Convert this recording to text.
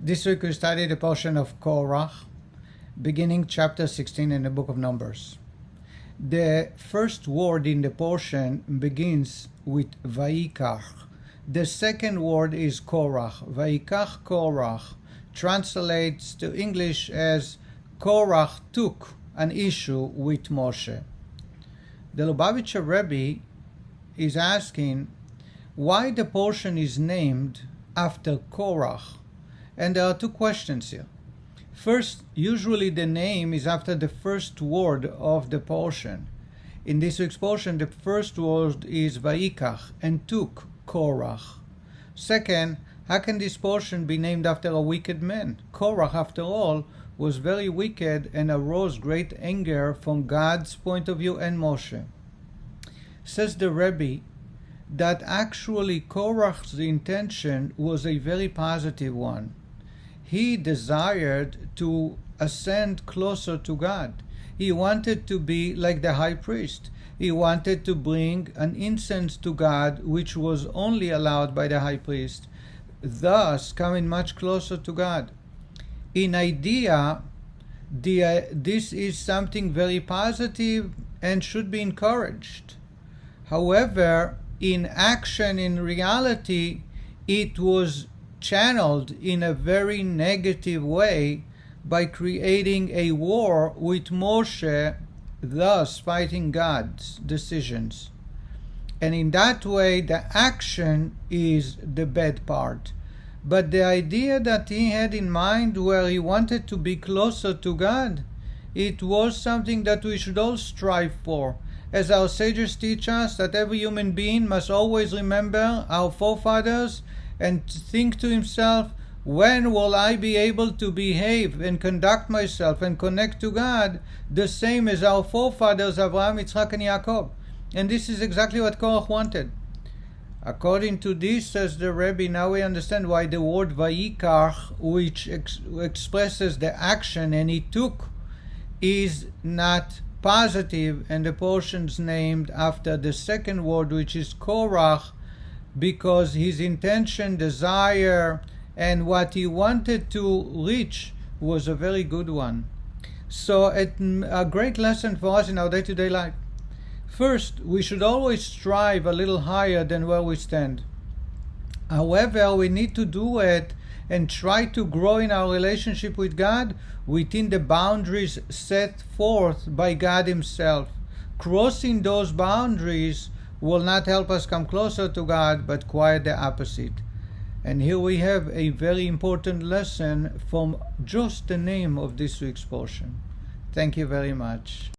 This week we studied a portion of Korach, beginning chapter 16 in the book of Numbers. The first word in the portion begins with Vayikach. The second word is Korach. Vayikach Korach translates to English as Korach took an issue with Moshe. The Lubavitcher Rebbe is asking why the portion is named after Korach. And there are two questions here. First, usually the name is after the first word of the portion. In this week's portion, the first word is Vayikach and took Korach. Second, how can this portion be named after a wicked man? Korach, after all, was very wicked and arose great anger from God's point of view and Moshe. Says the Rebbe that actually Korach's intention was a very positive one. He desired to ascend closer to God. He wanted to be like the high priest. He wanted to bring an incense to God, which was only allowed by the high priest, thus coming much closer to God. In idea, this is something very positive and should be encouraged. However, in action, in reality, it was channeled in a very negative way by creating a war with Moshe, thus fighting God's decisions. And in that way, the action is the bad part. But the idea that he had in mind, where he wanted to be closer to God, it was something that we should all strive for. As our sages teach us, that every human being must always remember our forefathers and think to himself, when will I be able to behave and conduct myself and connect to God the same as our forefathers Abraham, Yitzchak, and Yaakov? And this is exactly what Korach wanted. According to this, says the Rebbe, now we understand why the word Vayikach, which expresses the action and he took, is not positive, and the portion's named after the second word, which is Korach, because his intention, desire, and what he wanted to reach was a very good one. So a great lesson for us in our day-to-day life. First, we should always strive a little higher than where we stand. However, we need to do it and try to grow in our relationship with God within the boundaries set forth by God Himself. Crossing those boundaries will not help us come closer to God, but quite the opposite. And here we have a very important lesson from just the name of this week's portion. Thank you very much.